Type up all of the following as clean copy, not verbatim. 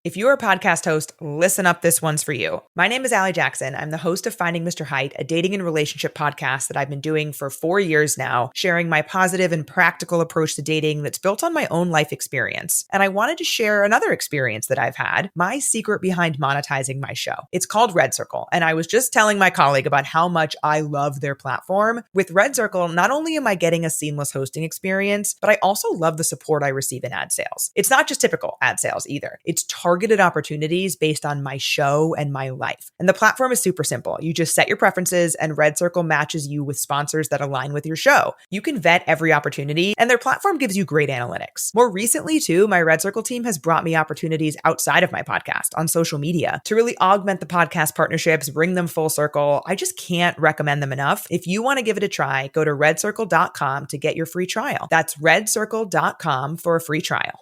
If you're a podcast host, listen up, this one's for you. My name is Allie Jackson. I'm the host of Finding Mr. Height, a dating and relationship podcast that I've been doing for 4 years now, sharing my positive and practical approach to dating that's built on my own life experience. And I wanted to share another experience that I've had, my secret behind monetizing my show. It's called Red Circle, and I was just telling my colleague about how much I love their platform. With Red Circle, not only am I getting a seamless hosting experience, but I also love the support I receive in ad sales. It's not just typical ad sales either. It's targeted opportunities based on my show and my life. And the platform is super simple. You just set your preferences and Red Circle matches you with sponsors that align with your show. You can vet every opportunity and their platform gives you great analytics. More recently too, my Red Circle team has brought me opportunities outside of my podcast on social media to really augment the podcast partnerships, bring them full circle. I just can't recommend them enough. If you want to give it a try, go to redcircle.com to get your free trial. That's redcircle.com for a free trial.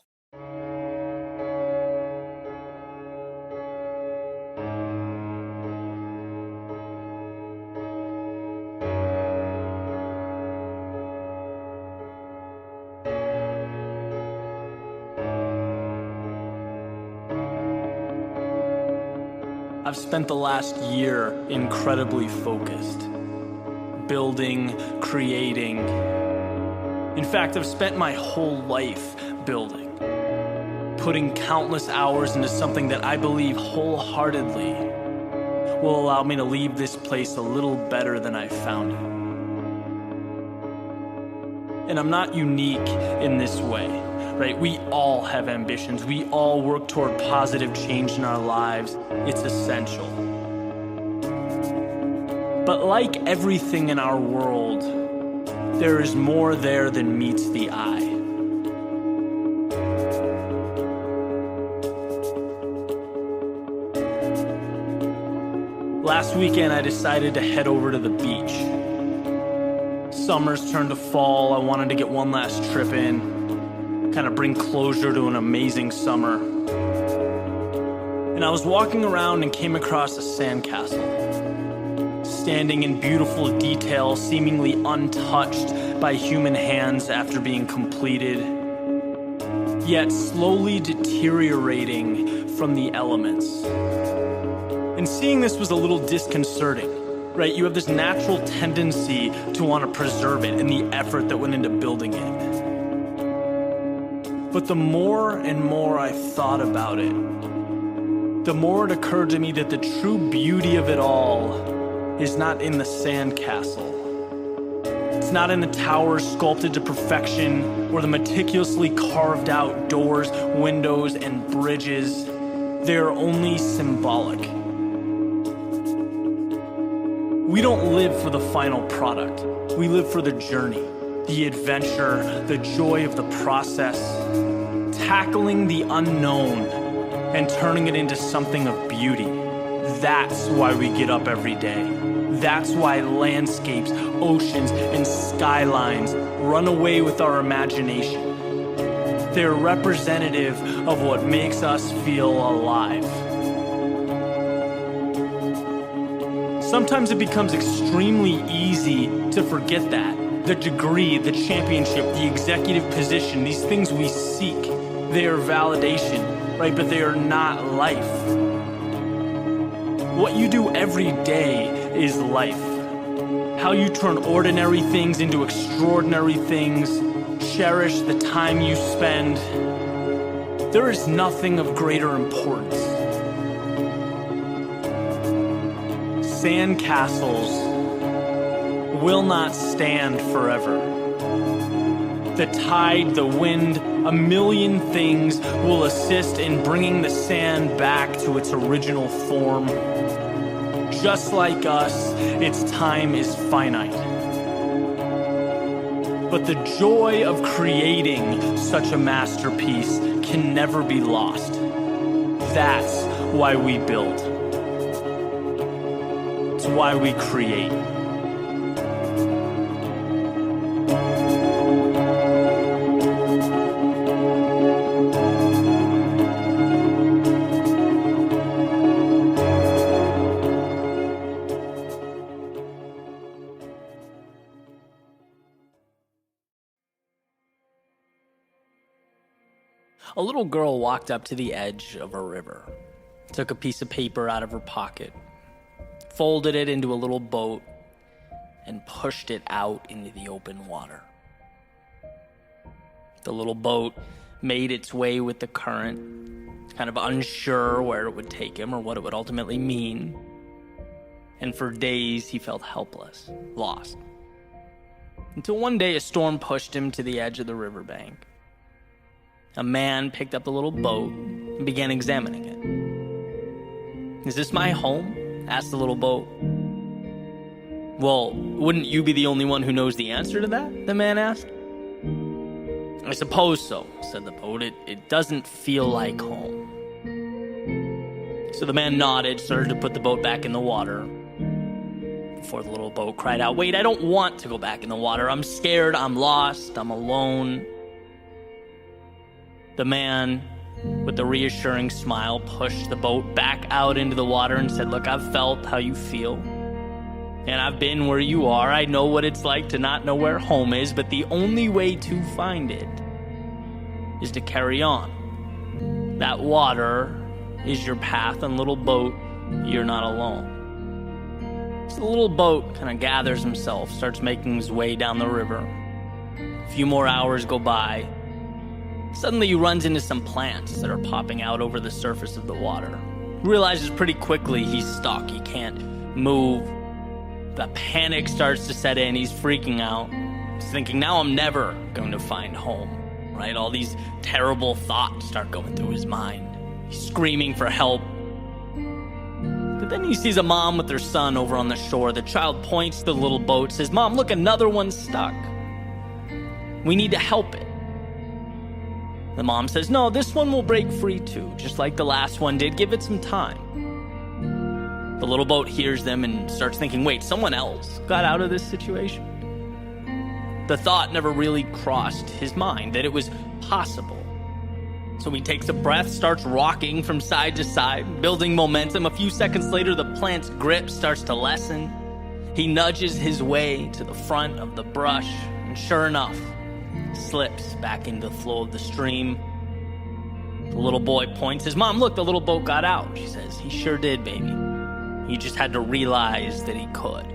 I've spent the last year incredibly focused, building, creating. In fact, I've spent my whole life building, putting countless hours into something that I believe wholeheartedly will allow me to leave this place a little better than I found it. And I'm not unique in this way, right? We all have ambitions. We all work toward positive change in our lives. It's essential. But like everything in our world, there is more there than meets the eye. Last weekend, I decided to head over to the beach. Summer's turned to fall. I wanted to get one last trip in, kind of bring closure to an amazing summer. And I was walking around and came across a sandcastle, standing in beautiful detail, seemingly untouched by human hands after being completed, yet slowly deteriorating from the elements. And seeing this was a little disconcerting, right? You have this natural tendency to want to preserve it and the effort that went into building it. But the more and more I thought about it, the more it occurred to me that the true beauty of it all is not in the sandcastle. It's not in the towers sculpted to perfection or the meticulously carved out doors, windows, and bridges. They are only symbolic. We don't live for the final product. We live for the journey, the adventure, the joy of the process, tackling the unknown and turning it into something of beauty. That's why we get up every day. That's why landscapes, oceans, and skylines run away with our imagination. They're representative of what makes us feel alive. Sometimes it becomes extremely easy to forget that. The degree, the championship, the executive position, these things we seek, they are validation, right? But they are not life. What you do every day is life. How you turn ordinary things into extraordinary things, cherish the time you spend. There is nothing of greater importance. Sandcastles will not stand forever. The tide, the wind, a million things will assist in bringing the sand back to its original form. Just like us, its time is finite. But the joy of creating such a masterpiece can never be lost. That's why we build. It's why we create. A little girl walked up to the edge of a river, took a piece of paper out of her pocket, folded it into a little boat, and pushed it out into the open water. The little boat made its way with the current, kind of unsure where it would take him or what it would ultimately mean. And for days he felt helpless, lost. Until one day a storm pushed him to the edge of the riverbank. A man picked up the little boat and began examining it. "Is this my home?" asked the little boat. "Well, wouldn't you be the only one who knows the answer to that?" the man asked. "I suppose so," said the boat. It doesn't feel like home." So the man nodded, started to put the boat back in the water, before the little boat cried out, "Wait, I don't want to go back in the water. I'm scared, I'm lost, I'm alone." The man, with a reassuring smile, pushed the boat back out into the water and said, "Look, I've felt how you feel, and I've been where you are. I know what it's like to not know where home is, but the only way to find it is to carry on. That water is your path, and little boat, you're not alone." So the little boat kind of gathers himself, starts making his way down the river. A few more hours go by. Suddenly he runs into some plants that are popping out over the surface of the water. He realizes pretty quickly he's stuck. He can't move. The panic starts to set in. He's freaking out. He's thinking, now I'm never going to find home, right? All these terrible thoughts start going through his mind. He's screaming for help. But then he sees a mom with her son over on the shore. The child points to the little boat, says, "Mom, look, another one's stuck. We need to help it." The mom says, "No, this one will break free too, just like the last one did. Give it some time." The little boat hears them and starts thinking, wait, someone else got out of this situation? The thought never really crossed his mind that it was possible. So he takes a breath, starts rocking from side to side, building momentum. A few seconds later, the plant's grip starts to lessen. He nudges his way to the front of the brush, and sure enough, slips back into the flow of the stream. The little boy points, says, "Mom, look, the little boat got out." She says, "He sure did, baby. He just had to realize that he could."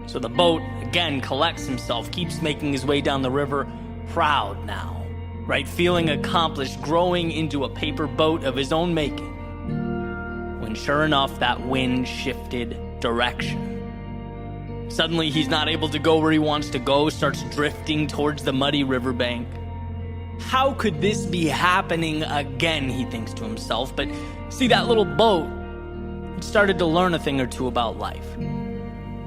So the boat, again, collects himself, keeps making his way down the river, proud now, right? Feeling accomplished, growing into a paper boat of his own making. When sure enough, that wind shifted direction. Suddenly, he's not able to go where he wants to go, starts drifting towards the muddy riverbank. How could this be happening again, he thinks to himself. But see, that little boat had started to learn a thing or two about life.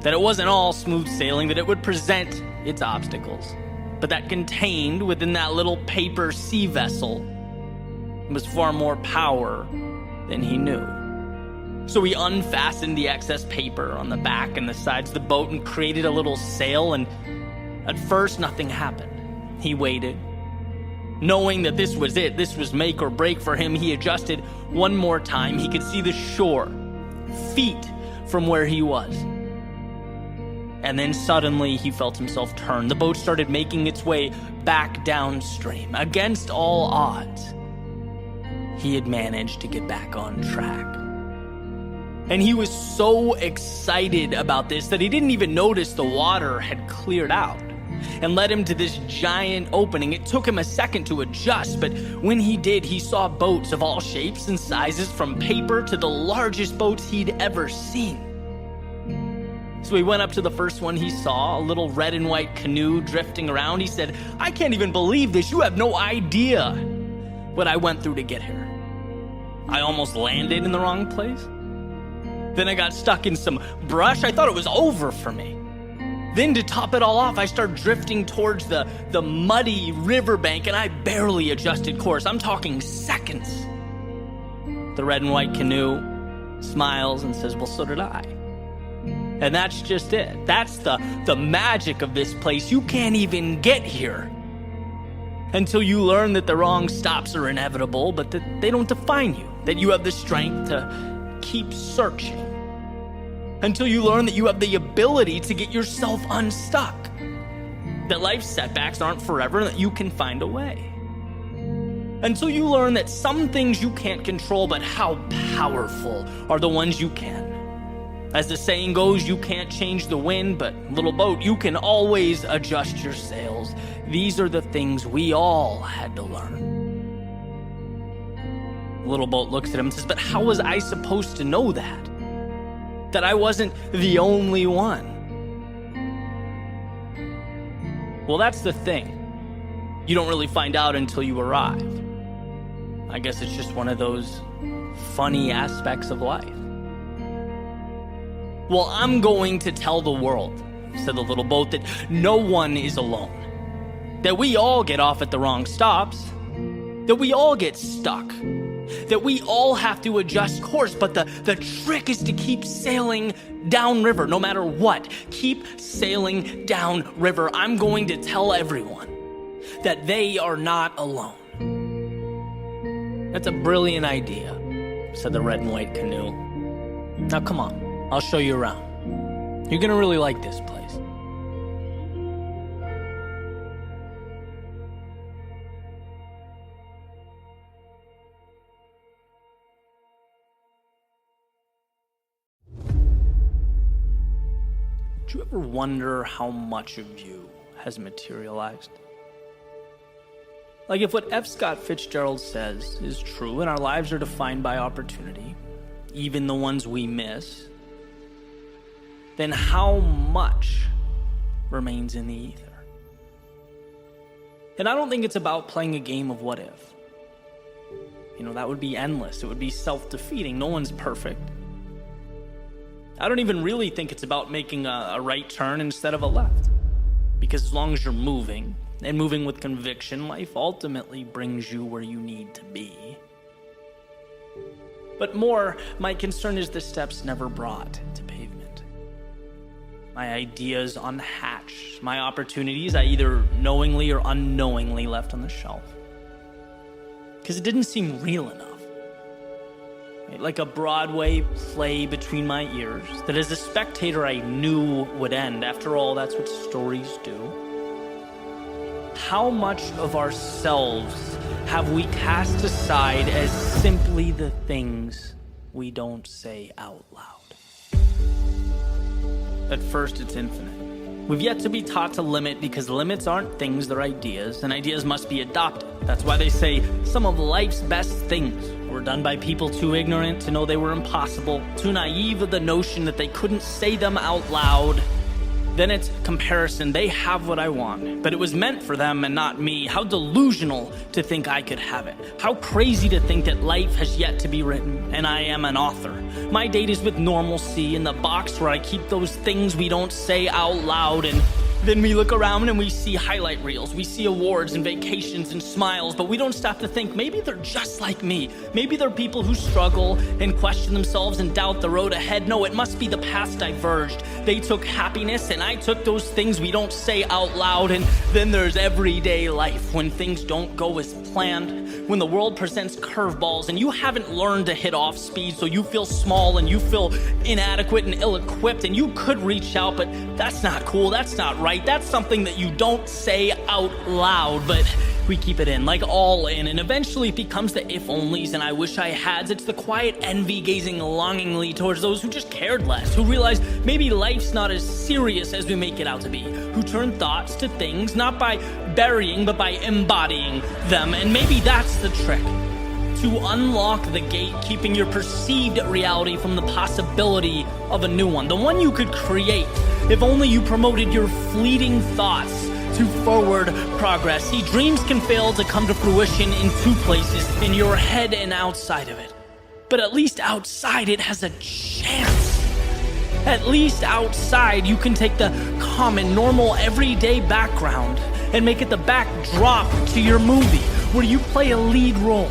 That it wasn't all smooth sailing, that it would present its obstacles. But that contained within that little paper sea vessel was far more power than he knew. So he unfastened the excess paper on the back and the sides of the boat and created a little sail, and at first nothing happened. He waited. Knowing that this was it, this was make or break for him, he adjusted one more time. He could see the shore, feet from where he was. And then suddenly he felt himself turn. The boat started making its way back downstream. Against all odds, he had managed to get back on track. And he was so excited about this that he didn't even notice the water had cleared out and led him to this giant opening. It took him a second to adjust, but when he did, he saw boats of all shapes and sizes, from paper to the largest boats he'd ever seen. So he went up to the first one he saw, a little red and white canoe drifting around. He said, "I can't even believe this. You have no idea what I went through to get here. I almost landed in the wrong place. Then I got stuck in some brush. I thought it was over for me. Then to top it all off, I started drifting towards the muddy riverbank, and I barely adjusted course. I'm talking seconds." The red and white canoe smiles and says, "Well, so did I." And that's just it. That's the magic of this place. You can't even get here until you learn that the wrong stops are inevitable, but that they don't define you, that you have the strength to keep searching, until you learn that you have the ability to get yourself unstuck, that life's setbacks aren't forever, and that you can find a way. until you learn that some things you can't control, but how powerful are the ones you can. As the saying goes, you can't change the wind, but little boat, you can always adjust your sails. These are the things we all had to learn. Little boat looks at him and says, but how was I supposed to know that? That I wasn't the only one? Well, that's the thing. You don't really find out until you arrive. I guess it's just one of those funny aspects of life. Well, I'm going to tell the world, said the little boat, that no one is alone. That we all get off at the wrong stops. That we all get stuck. That we all have to adjust course, but the trick is to keep sailing downriver, no matter what. Keep sailing downriver. I'm going to tell everyone that they are not alone. That's a brilliant idea, said the red and white canoe. Now come on, I'll show you around. You're gonna really like this place. Do you ever wonder how much of you has materialized? Like if what F. Scott Fitzgerald says is true and our lives are defined by opportunity, even the ones we miss, then how much remains in the ether? And I don't think it's about playing a game of what if. That would be endless. It would be self-defeating. No one's perfect. I don't even really think it's about making a right turn instead of a left. Because as long as you're moving, and moving with conviction, life ultimately brings you where you need to be. But more, my concern is the steps never brought to pavement. My ideas unhatched, my opportunities I either knowingly or unknowingly left on the shelf. Because it didn't seem real enough. Like a Broadway play between my ears that as a spectator I knew would end. After all, that's what stories do. How much of ourselves have we cast aside as simply the things we don't say out loud? At first, it's infinite. We've yet to be taught to limit because limits aren't things, they're ideas, and ideas must be adopted. That's why they say some of life's best things were done by people too ignorant to know they were impossible, too naive of the notion that they couldn't say them out loud. Then it's comparison. They have what I want, but it was meant for them and not me. How delusional to think I could have it. How crazy to think that life has yet to be written, and I am an author. My date is with normalcy in the box where I keep those things we don't say out loud, and then we look around and we see highlight reels, we see awards and vacations and smiles, but we don't stop to think maybe they're just like me. Maybe they're people who struggle and question themselves and doubt the road ahead. No, it must be the paths diverged. They took happiness and I took those things we don't say out loud. And then there's everyday life when things don't go as planned, when the world presents curveballs and you haven't learned to hit off speed, so you feel small and you feel inadequate and ill-equipped, and you could reach out, but that's not cool, that's not right. That's something that you don't say out loud, but we keep it in, like all in, and eventually it becomes the if-onlys and I wish I hads. It's the quiet envy gazing longingly towards those who just cared less, who realize maybe life's not as serious as we make it out to be, who turn thoughts to things not by burying but by embodying them. And maybe that's the trick, to unlock the gate, keeping your perceived reality from the possibility of a new one, the one you could create if only you promoted your fleeting thoughts to forward progress. See, dreams can fail to come to fruition in two places, in your head and outside of it. But at least outside it has a chance. At least outside you can take the common, normal, everyday background and make it the backdrop to your movie, where you play a lead role.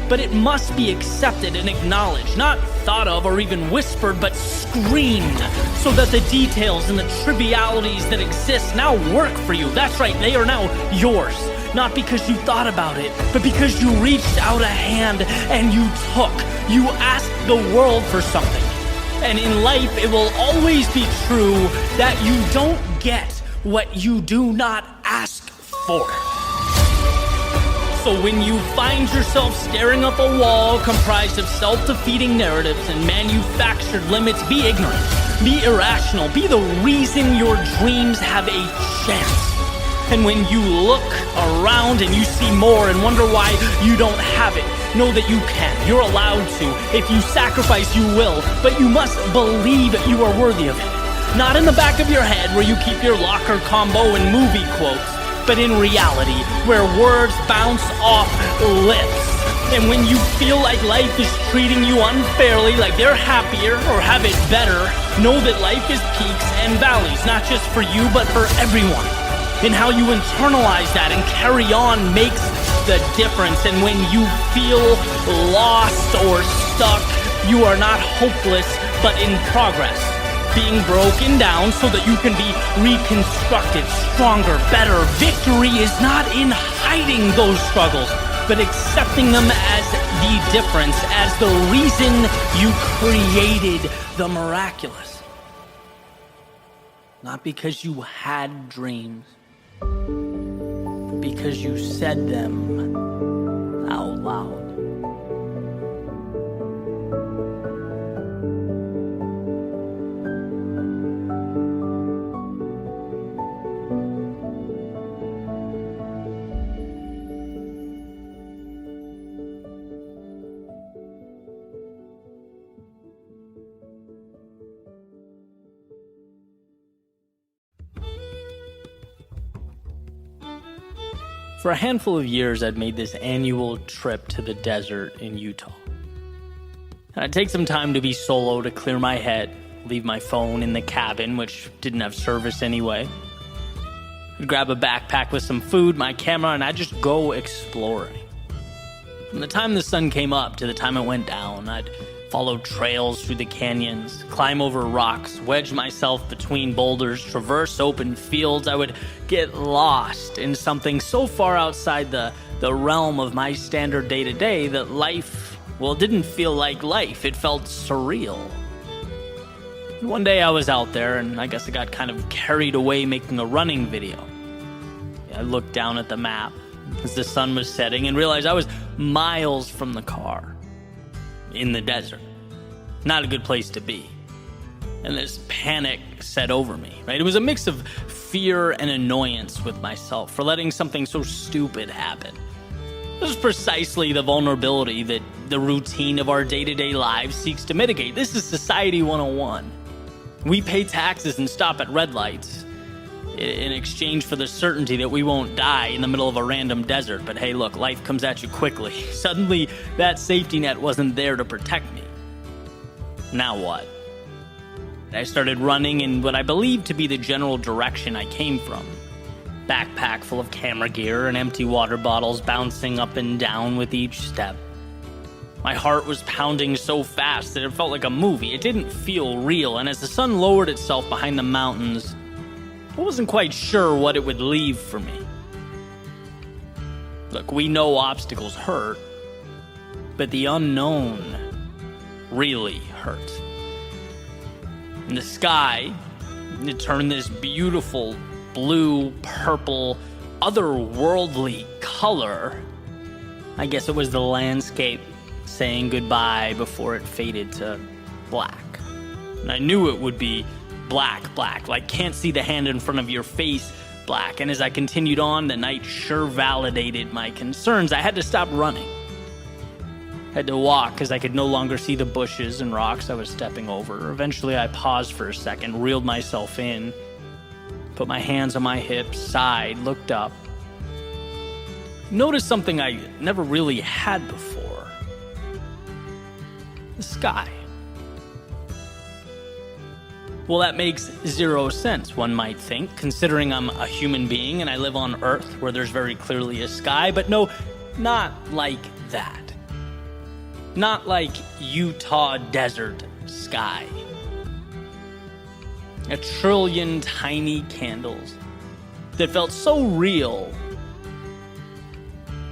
But it must be accepted and acknowledged, not thought of or even whispered, but screamed, so that the details and the trivialities that exist now work for you. That's right, they are now yours. Not because you thought about it, but because you reached out a hand and you took. You asked the world for something. And in life, it will always be true that you don't get what you do not ask for. So when you find yourself staring up a wall comprised of self-defeating narratives and manufactured limits, be ignorant, be irrational, be the reason your dreams have a chance. And when you look around and you see more and wonder why you don't have it, know that you can. You're allowed to. If you sacrifice, you will. But you must believe you are worthy of it. Not in the back of your head where you keep your locker combo and movie quotes, but in reality where words bounce off lips. And when you feel like life is treating you unfairly, like they're happier or have it better, know that life is peaks and valleys, not just for you, but for everyone. And how you internalize that and carry on makes the difference. And when you feel lost or stuck, you are not hopeless, but in progress. Being broken down so that you can be reconstructed, stronger, better. Victory is not in hiding those struggles, but accepting them as the difference, as the reason you created the miraculous. Not because you had dreams, because you said them out loud. For a handful of years, I'd made this annual trip to the desert in Utah. And I'd take some time to be solo to clear my head, leave my phone in the cabin, which didn't have service anyway. I'd grab a backpack with some food, my camera, and I'd just go exploring. From the time the sun came up to the time it went down, I'd follow trails through the canyons, climb over rocks, wedge myself between boulders, traverse open fields. I would get lost in something so far outside the realm of my standard day-to-day that life, well, it didn't feel like life. It felt surreal. One day I was out there, and I guess I got kind of carried away making a running video. I looked down at the map as the sun was setting and realized I was miles from the car. In the desert. Not a good place to be. And this panic set over me, right? It was a mix of fear and annoyance with myself for letting something so stupid happen. This is precisely the vulnerability that the routine of our day-to-day lives seeks to mitigate. This is Society 101. We pay taxes and stop at red lights in exchange for the certainty that we won't die in the middle of a random desert. But hey, look, life comes at you quickly. Suddenly, that safety net wasn't there to protect me. Now what? I started running in what I believed to be the general direction I came from. Backpack full of camera gear and empty water bottles bouncing up and down with each step. My heart was pounding so fast that it felt like a movie. It didn't feel real, and as the sun lowered itself behind the mountains, I wasn't quite sure what it would leave for me. Look, we know obstacles hurt, but the unknown really hurts. In the sky, it turned this beautiful blue, purple, otherworldly color. I guess it was the landscape saying goodbye before it faded to black. And I knew it would be black, like can't see the hand in front of your face black. And as I continued on, the night sure validated my concerns. I had to stop running. I had to walk because I could no longer see the bushes and rocks I was stepping over. Eventually I paused for a second, reeled myself in, put my hands on my hips, sighed, looked up. Noticed something I never really had before. The sky. Well, that makes zero sense, one might think, considering I'm a human being and I live on Earth where there's very clearly a sky, but no, not like that. Not like Utah desert sky. 1 trillion tiny candles that felt so real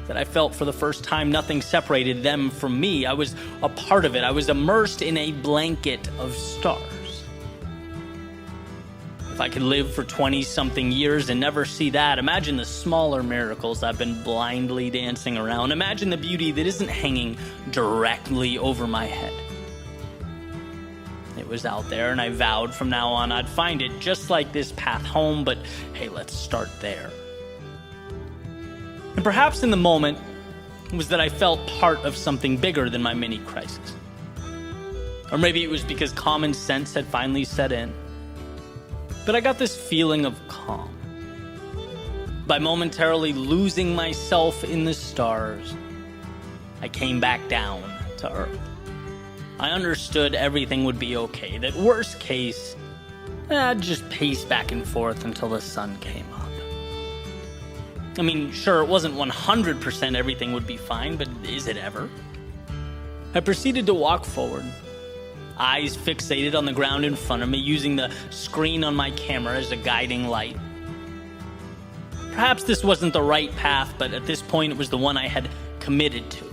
that I felt for the first time nothing separated them from me. I was a part of it. I was immersed in a blanket of stars. If I could live for 20-something years and never see that, imagine the smaller miracles I've been blindly dancing around. Imagine the beauty that isn't hanging directly over my head. It was out there, and I vowed from now on I'd find it just like this path home, but hey, let's start there. And perhaps in the moment was that I felt part of something bigger than my mini crisis. Or maybe it was because common sense had finally set in. But I got this feeling of calm. By momentarily losing myself in the stars, I came back down to earth. I understood everything would be okay, that worst case, I'd just pace back and forth until the sun came up. I mean, sure, it wasn't 100% everything would be fine, but is it ever? I proceeded to walk forward, eyes fixated on the ground in front of me, using the screen on my camera as a guiding light. Perhaps this wasn't the right path, but at this point it was the one I had committed to.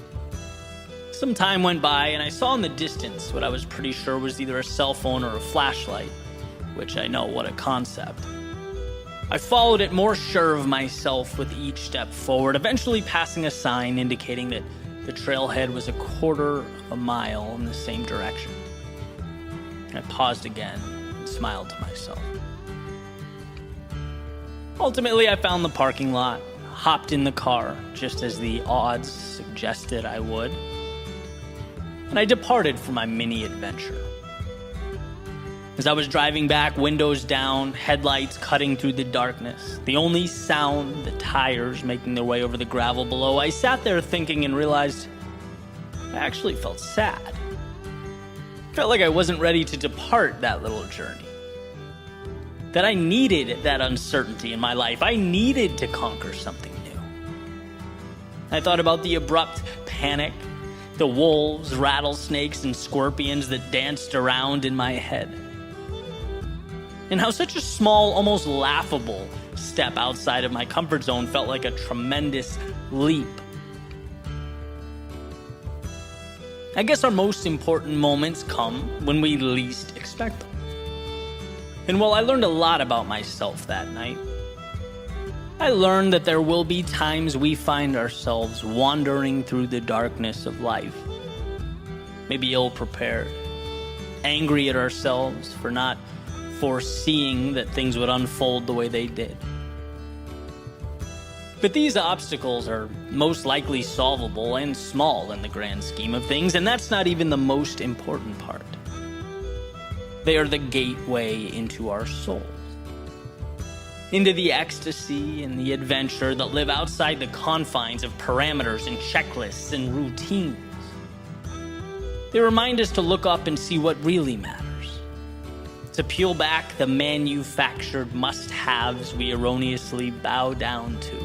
Some time went by, and I saw in the distance what I was pretty sure was either a cell phone or a flashlight, which I know, what a concept. I followed it, more sure of myself with each step forward, eventually passing a sign indicating that the trailhead was 1/4 mile in the same direction. I paused again and smiled to myself. Ultimately, I found the parking lot, hopped in the car, just as the odds suggested I would, and I departed for my mini adventure. As I was driving back, windows down, headlights cutting through the darkness, the only sound, the tires making their way over the gravel below, I sat there thinking and realized I actually felt sad. Felt like I wasn't ready to depart that little journey. That I needed that uncertainty in my life. I needed to conquer something new. I thought about the abrupt panic, the wolves, rattlesnakes, and scorpions that danced around in my head. And how such a small, almost laughable step outside of my comfort zone felt like a tremendous leap. I guess our most important moments come when we least expect them. And while I learned a lot about myself that night, I learned that there will be times we find ourselves wandering through the darkness of life, maybe ill-prepared, angry at ourselves for not foreseeing that things would unfold the way they did. But these obstacles are most likely solvable and small in the grand scheme of things, and that's not even the most important part. They are the gateway into our souls, into the ecstasy and the adventure that live outside the confines of parameters and checklists and routines. They remind us to look up and see what really matters, to peel back the manufactured must-haves we erroneously bow down to.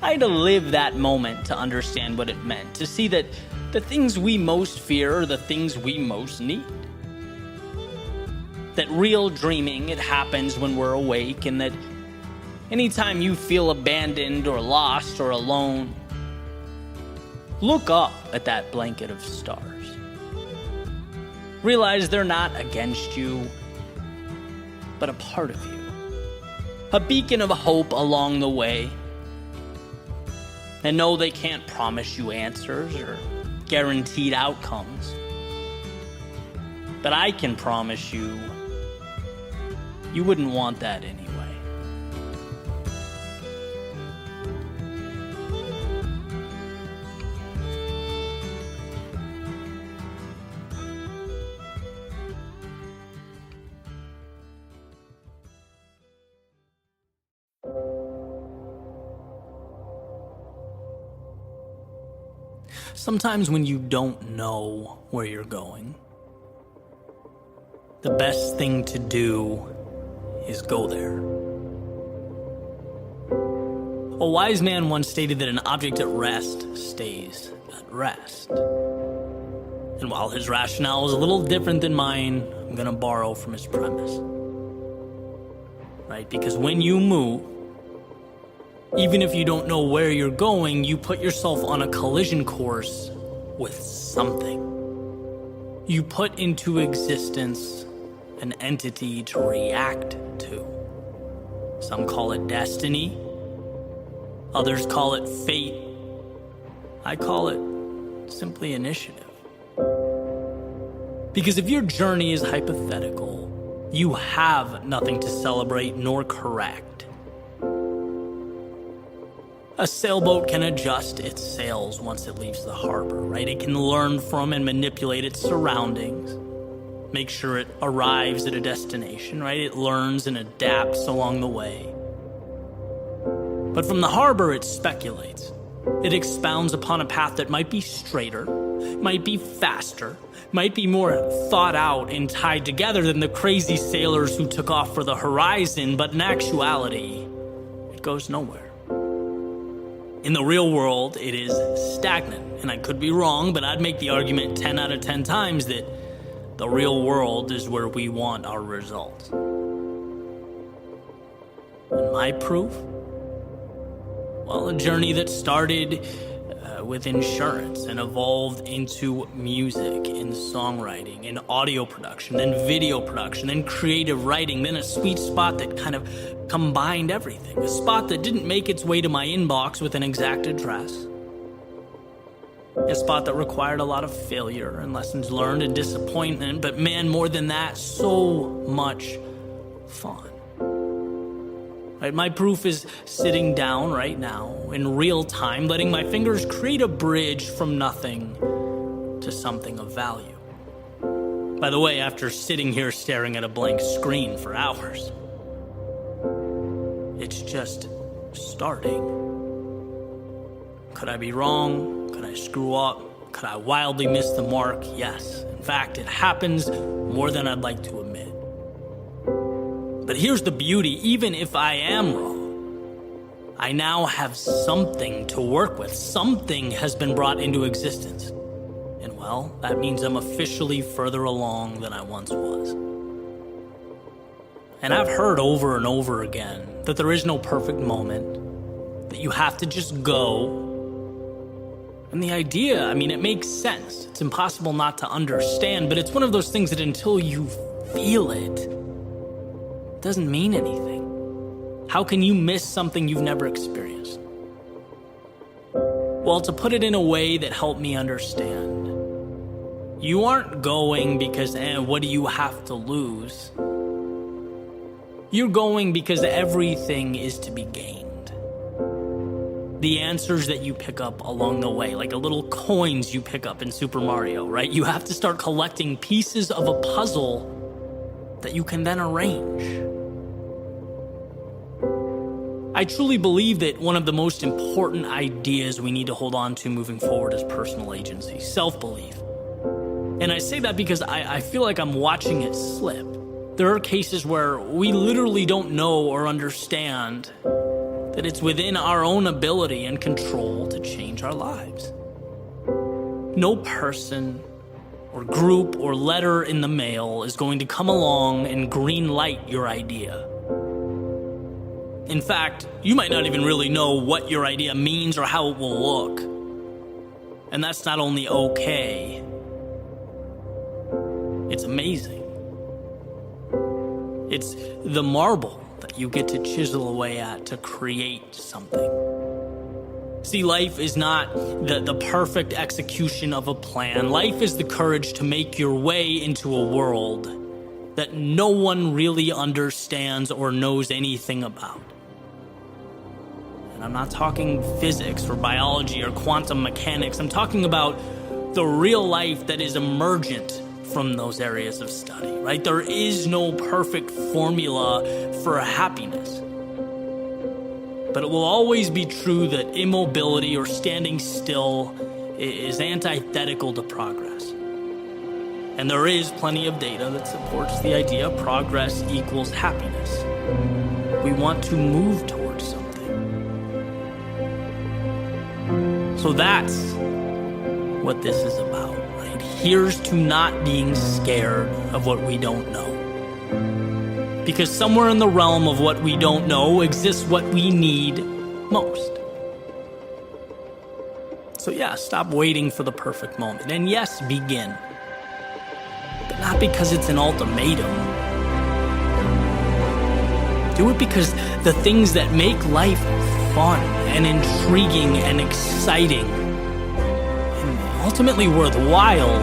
I had to live that moment to understand what it meant, to see that the things we most fear are the things we most need. That real dreaming, it happens when we're awake, and that anytime you feel abandoned or lost or alone, look up at that blanket of stars. Realize they're not against you, but a part of you. A beacon of hope along the way. And know they can't promise you answers or guaranteed outcomes. But I can promise you, you wouldn't want that anyway. Sometimes when you don't know where you're going, the best thing to do is go there. A wise man once stated that an object at rest stays at rest. And while his rationale is a little different than mine, I'm going to borrow from his premise. Right? Because when you move, even if you don't know where you're going, you put yourself on a collision course with something. You put into existence an entity to react to. Some call it destiny. Others call it fate. I call it simply initiative. Because if your journey is hypothetical, you have nothing to celebrate nor correct. A sailboat can adjust its sails once it leaves the harbor, right? It can learn from and manipulate its surroundings, make sure it arrives at a destination, right? It learns and adapts along the way. But from the harbor, it speculates. It expounds upon a path that might be straighter, might be faster, might be more thought out and tied together than the crazy sailors who took off for the horizon, but in actuality, it goes nowhere. In the real world, it is stagnant, and I could be wrong, but I'd make the argument 10 out of 10 times that the real world is where we want our results. And my proof? Well, a journey that started with insurance and evolved into music and songwriting and audio production, then video production, then creative writing, then a sweet spot that kind of combined everything. A spot that didn't make its way to my inbox with an exact address. A spot that required a lot of failure and lessons learned and disappointment, but man, more than that, so much fun. Right, my proof is sitting down right now in real time, letting my fingers create a bridge from nothing to something of value. By the way, after sitting here staring at a blank screen for hours, it's just starting. Could I be wrong? Could I screw up? Could I wildly miss the mark? Yes. In fact, it happens more than I'd like to admit. But here's the beauty, even if I am wrong, I now have something to work with. Something has been brought into existence. And well, that means I'm officially further along than I once was. And I've heard over and over again that there is no perfect moment, that you have to just go. And the idea, it makes sense. It's impossible not to understand, but it's one of those things that until you feel it, doesn't mean anything. How can you miss something you've never experienced? Well, to put it in a way that helped me understand, you aren't going because, what do you have to lose? You're going because everything is to be gained. The answers that you pick up along the way, like a little coins you pick up in Super Mario, right? You have to start collecting pieces of a puzzle that you can then arrange. I truly believe that one of the most important ideas we need to hold on to moving forward is personal agency, self-belief. And I say that because I feel like I'm watching it slip. There are cases where we literally don't know or understand that it's within our own ability and control to change our lives. No person or group or letter in the mail is going to come along and green light your idea. In fact, you might not even really know what your idea means or how it will look. And that's not only okay, it's amazing. It's the marble that you get to chisel away at to create something. See, life is not the perfect execution of a plan. Life is the courage to make your way into a world that no one really understands or knows anything about. And I'm not talking physics or biology or quantum mechanics. I'm talking about the real life that is emergent from those areas of study, right? There is no perfect formula for happiness. But it will always be true that immobility or standing still is antithetical to progress. And there is plenty of data that supports the idea progress equals happiness. We want to move towards something. So that's what this is about, right? Here's to not being scared of what we don't know. Because somewhere in the realm of what we don't know exists what we need most. So yeah, stop waiting for the perfect moment. And yes, begin. But not because it's an ultimatum. Do it because the things that make life fun and intriguing and exciting and ultimately worthwhile,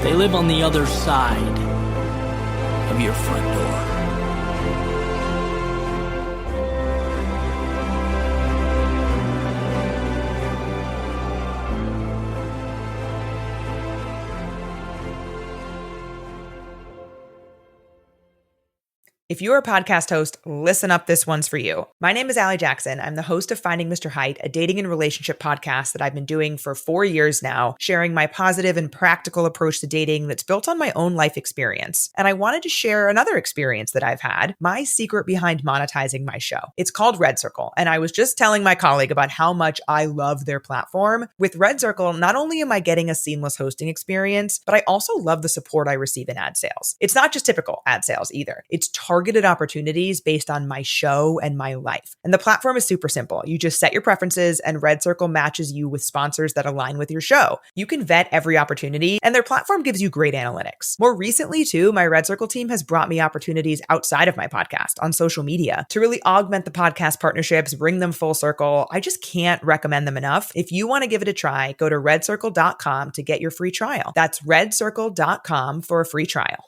they live on the other side of your front door. If you're a podcast host, listen up, this one's for you. My name is Allie Jackson. I'm the host of Finding Mr. Height, a dating and relationship podcast that I've been doing for 4 years now, sharing my positive and practical approach to dating that's built on my own life experience. And I wanted to share another experience that I've had, my secret behind monetizing my show. It's called Red Circle, and I was just telling my colleague about how much I love their platform. With Red Circle, not only am I getting a seamless hosting experience, but I also love the support I receive in ad sales. It's not just typical ad sales either. It's targeted opportunities based on my show and my life. And the platform is super simple. You just set your preferences and Red Circle matches you with sponsors that align with your show. You can vet every opportunity and their platform gives you great analytics. More recently too, my Red Circle team has brought me opportunities outside of my podcast on social media to really augment the podcast partnerships, bring them full circle. I just can't recommend them enough. If you want to give it a try, go to redcircle.com to get your free trial. That's redcircle.com for a free trial.